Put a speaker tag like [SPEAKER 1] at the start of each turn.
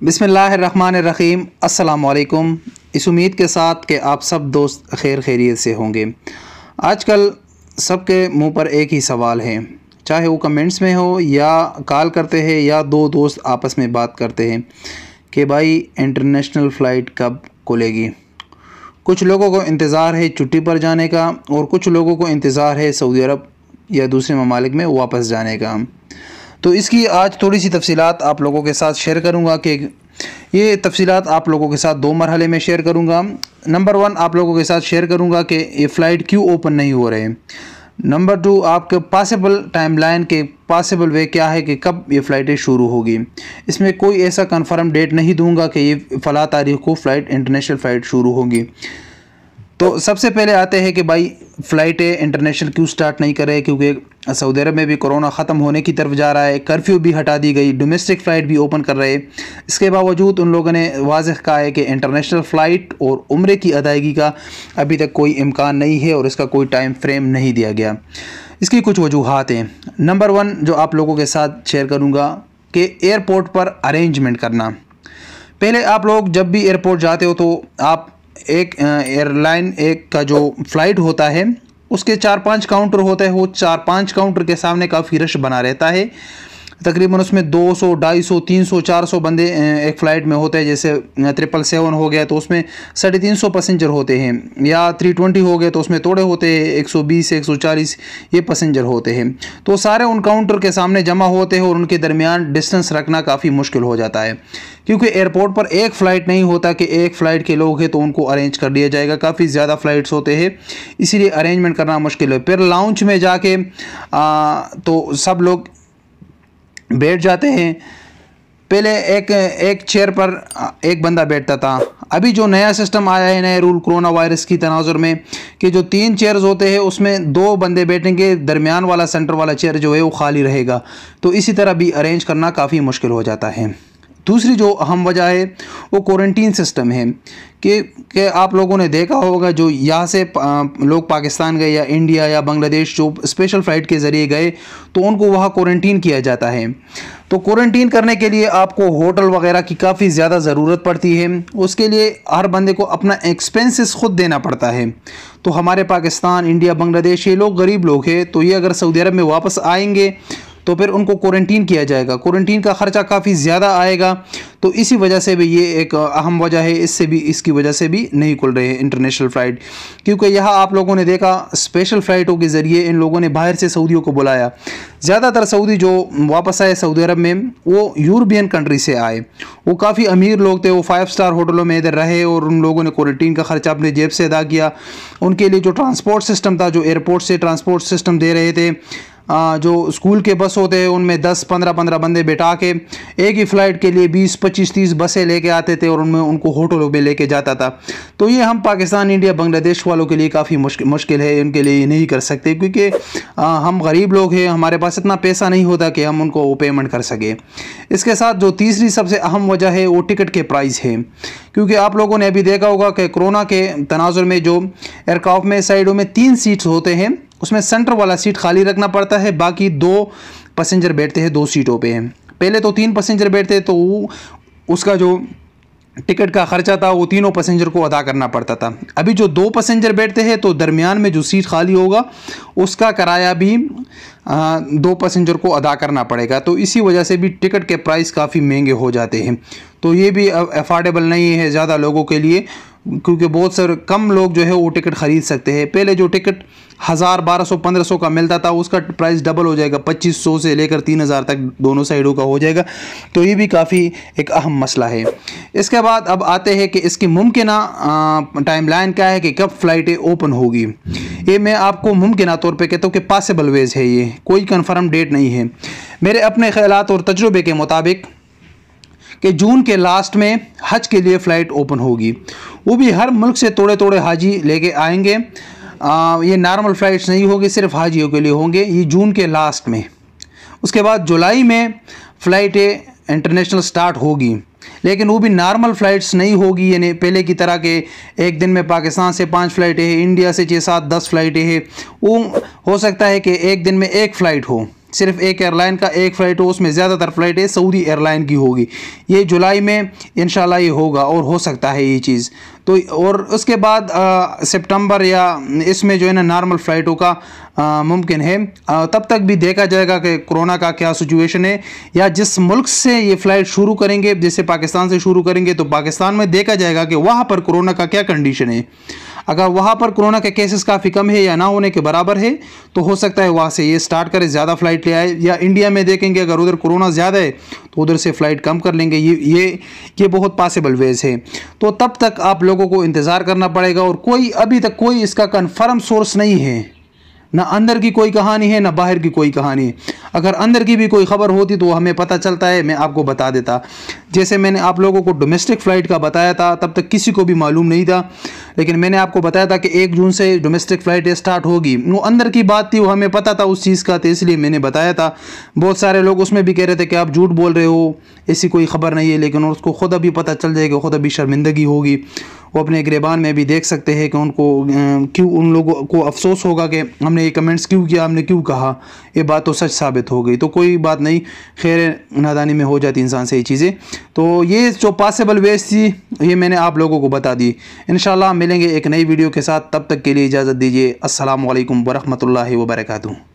[SPEAKER 1] बिस्मिल्लाहिर्रहमानिर्रहीम। अस्सलाम वालेकुम। इस उम्मीद के साथ कि आप सब दोस्त खैर खैरियत से होंगे। आजकल सबके मुंह पर एक ही सवाल है, चाहे वो कमेंट्स में हो या कॉल करते हैं या दो दोस्त आपस में बात करते हैं कि भाई इंटरनेशनल फ़्लाइट कब खुलेगी। कुछ लोगों को इंतज़ार है छुट्टी पर जाने का और कुछ लोगों को इंतज़ार है सऊदी अरब या दूसरे ममालिक में वापस जाने का। तो इसकी आज थोड़ी सी तफसीलात आप लोगों के साथ शेयर करूंगा कि ये तफसीलात आप लोगों के साथ दो मरहले में शेयर करूंगा। नंबर 1 आप लोगों के साथ शेयर करूंगा कि ये फ़्लाइट क्यों ओपन नहीं हो रहे। नंबर 2 आपके पॉसिबल टाइमलाइन के पॉसिबल वे क्या है कि कब ये फ़्लाइटें शुरू होगी। इसमें कोई ऐसा कंफर्म डेट नहीं दूंगा कि ये फ़ला तारीख़ को फ़्लाइट इंटरनेशनल फ़्लाइट शुरू होगी। तो सबसे पहले आते हैं कि भाई फ़्लाइटें इंटरनेशनल क्यों स्टार्ट नहीं कर रहे, क्योंकि सऊदी अरब में भी कोरोना ख़त्म होने की तरफ जा रहा है, कर्फ्यू भी हटा दी गई, डोमेस्टिक फ़्लाइट भी ओपन कर रहे। इसके बावजूद उन लोगों ने वाज़ेह कहा है कि इंटरनेशनल फ़्लाइट और उम्रे की अदायगी का अभी तक कोई इम्कान नहीं है और इसका कोई टाइम फ्रेम नहीं दिया गया। इसकी कुछ वजूहात हैं। नंबर 1 जो आप लोगों के साथ शेयर करूँगा कि एयरपोर्ट पर अरेंजमेंट करना। पहले आप लोग जब भी एयरपोर्ट जाते हो तो आप एक एयरलाइन एक का जो फ़्लाइट होता है उसके 4-5 काउंटर होते हैं। वो 4-5 काउंटर के सामने काफ़ी रश बना रहता है। तकरीबन उसमें 200, 250, 300, 400 बंदे एक फ़्लाइट में होते हैं। जैसे 777 हो गया तो उसमें 350 पैसेंजर होते हैं, या 320 हो गए तो उसमें थोड़े होते हैं 120, 140 ये पैसेंजर होते हैं। तो सारे उन काउंटर के सामने जमा होते हैं और उनके दरमियान डिस्टेंस रखना काफ़ी मुश्किल हो जाता है, क्योंकि एयरपोर्ट पर एक फ़्लाइट नहीं होता कि एक फ़्लाइट के लोग हैं तो उनको अरेंज कर दिया जाएगा। काफ़ी ज़्यादा फ़्लाइट्स होते हैं, इसीलिए अरेंजमेंट करना मुश्किल है। फिर लाउंज में जाके तो सब लोग बैठ जाते हैं। पहले एक चेयर पर एक बंदा बैठता था। अभी जो नया सिस्टम आया है, नए रूल कोरोना वायरस की तनाजुर में, कि जो 3 चेयर्स होते हैं उसमें 2 बंदे बैठेंगे, दरमियान वाला सेंटर वाला चेयर जो है वो खाली रहेगा। तो इसी तरह भी अरेंज करना काफ़ी मुश्किल हो जाता है। दूसरी जो अहम वजह है वो क्वारंटीन सिस्टम है कि आप लोगों ने देखा होगा जो यहाँ से लोग पाकिस्तान गए या इंडिया या बांग्लादेश जो स्पेशल फ़्लाइट के ज़रिए गए तो उनको वहाँ क्वारंटीन किया जाता है। तो क्वारंटीन करने के लिए आपको होटल वगैरह की काफ़ी ज़्यादा ज़रूरत पड़ती है। उसके लिए हर बंदे को अपना एक्सपेंसेस खुद देना पड़ता है। तो हमारे पाकिस्तान, इंडिया, बांग्लादेश ये लोग गरीब लोग हैं, तो ये अगर सऊदी अरब में वापस आएंगे तो फिर उनको क्वारंटीन किया जाएगा। क्वारंटीन का ख़र्चा काफ़ी ज़्यादा आएगा। तो इसी वजह से भी ये एक अहम वजह है। इसकी वजह से भी नहीं खुल रहे हैं इंटरनेशनल फ़्लाइट, क्योंकि यहाँ आप लोगों ने देखा स्पेशल फ़्लाइटों के ज़रिए इन लोगों ने बाहर से सऊदियों को बुलाया। ज़्यादातर सऊदी जो वापस आए सऊदी अरब में वो यूरोपियन कंट्री से आए। वो काफ़ी अमीर लोग थे, वो 5 स्टार होटलों में इधर रहे और उन लोगों ने क्वारंटीन का ख़र्चा अपने जेब से अदा किया। उनके लिए जो ट्रांसपोर्ट सिस्टम था, जो एयरपोर्ट से ट्रांसपोर्ट सिस्टम दे रहे थे, जो स्कूल के बस होते हैं उनमें 10-15 बंदे बिठा के एक ही फ़्लाइट के लिए 20, 25, 30 बसें लेके आते थे और उनमें उनको होटलों में लेके जाता था। तो ये हम पाकिस्तान, इंडिया, बांग्लादेश वालों के लिए काफ़ी मुश्किल है। उनके लिए ये नहीं कर सकते, क्योंकि हम गरीब लोग हैं, हमारे पास इतना पैसा नहीं होता कि हम उनको वो पेमेंट कर सके। इसके साथ जो तीसरी सबसे अहम वजह है वो टिकट के प्राइस है, क्योंकि आप लोगों ने अभी देखा होगा कि कोरोना के तनाजुर में जो एयरक्राफ्ट में साइडों में 3 सीट्स होते हैं, उसमें सेंटर वाला सीट खाली रखना पड़ता है, बाकी 2 पैसेंजर बैठते हैं 2 सीटों पे हैं। पहले तो 3 पैसेंजर बैठते तो उसका जो टिकट का ख़र्चा था वो तीनों पैसेंजर को अदा करना पड़ता था। अभी जो 2 पैसेंजर बैठते हैं तो दरमियान में जो सीट खाली होगा उसका किराया भी 2 पैसेंजर को अदा करना पड़ेगा। तो इसी वजह से भी टिकट के प्राइस काफ़ी महंगे हो जाते हैं। तो ये भी अफोर्डेबल नहीं है ज़्यादा लोगों के लिए, क्योंकि बहुत सारे कम लोग जो है वो टिकट ख़रीद सकते हैं। पहले जो टिकट 1000, 1200, 1500 का मिलता था उसका प्राइस डबल हो जाएगा, 2500 से लेकर 3000 तक दोनों साइडों का हो जाएगा। तो ये भी काफ़ी एक अहम मसला है। इसके बाद अब आते हैं कि इसकी मुमकिना टाइमलाइन क्या है कि कब फ़्लाइटें ओपन होगी। ये मैं आपको मुमकिना तौर पे कहता हूँ कि पॉसिबल वेज है, ये कोई कन्फर्म डेट नहीं है। मेरे अपने ख़यालात और तजुर्बे के मुताबिक कि जून के लास्ट में हज के लिए फ़्लाइट ओपन होगी। वो भी हर मुल्क से थोड़े हाजी लेके आएंगे। ये नॉर्मल फ़्लाइट्स नहीं होगी, सिर्फ हाजियों के लिए होंगे। ये जून के लास्ट में। उसके बाद जुलाई में फ़्लाइटें इंटरनेशनल स्टार्ट होगी, लेकिन वो भी नॉर्मल फ़्लाइट्स नहीं होगी, यानी पहले की तरह के एक दिन में पाकिस्तान से 5 फ़्लाइटें हैं, इंडिया से 6, 7, 10 फ़्लाइटें हैं। वो हो सकता है कि एक दिन में 1 फ़्लाइट हो, सिर्फ एक एयरलाइन का एक फ़्लाइट हो, उसमें ज़्यादातर फ़्लाइटें सऊदी एयरलाइन की होगी। ये जुलाई में इंशाल्लाह ये होगा और हो सकता है ये चीज़। तो और उसके बाद सितंबर या इसमें जो है ना नॉर्मल फ़्लाइटों का मुमकिन है। तब तक भी देखा जाएगा कि कोरोना का क्या सिचुएशन है, या जिस मुल्क से ये फ़्लाइट शुरू करेंगे, जैसे पाकिस्तान से शुरू करेंगे तो पाकिस्तान में देखा जाएगा कि वहाँ पर कोरोना का क्या कंडीशन है। अगर वहाँ पर कोरोना के केसेस काफ़ी कम है या ना होने के बराबर है तो हो सकता है वहाँ से ये स्टार्ट करे, ज़्यादा फ़्लाइट ले आए। या इंडिया में देखेंगे अगर उधर कोरोना ज़्यादा है तो उधर से फ़्लाइट कम कर लेंगे। ये बहुत पॉसिबल वेज है। तो तब तक आप लोगों को इंतज़ार करना पड़ेगा। और कोई अभी तक कोई इसका कन्फर्म सोर्स नहीं है, ना अंदर की कोई कहानी है ना बाहर की कोई कहानी है। अगर अंदर की भी कोई ख़बर होती तो हमें पता चलता है, मैं आपको बता देता। जैसे मैंने आप लोगों को डोमेस्टिक फ़्लाइट का बताया था, तब तक किसी को भी मालूम नहीं था, लेकिन मैंने आपको बताया था कि 1 जून से डोमेस्टिक फ़्लाइट स्टार्ट होगी। वो अंदर की बात थी, वो हमें पता था उस चीज़ का, तो इसलिए मैंने बताया था। बहुत सारे लोग उसमें भी कह रहे थे कि आप झूठ बोल रहे हो, ऐसी कोई ख़बर नहीं है, लेकिन उसको ख़ुद अभी पता चल जाएगा, ख़ुद अभी शर्मिंदगी होगी। वो अपने गिरबान में भी देख सकते हैं कि उनको क्यों, उन लोगों को अफसोस होगा कि हमने ये कमेंट्स क्यों किया, हमने क्यों कहा। ये बात तो सच साबित हो गई। तो कोई बात नहीं, खैर नादानी में हो जाती इंसान से ये चीज़ें। तो ये जो पॉसिबल वेज थी ये मैंने आप लोगों को बता दी। इंशाल्लाह मिलेंगे एक नई वीडियो के साथ, तब तक के लिए इजाज़त दीजिए। अस्सलामु अलैकुम वरहमतुल्लाहि वबरकातुहू।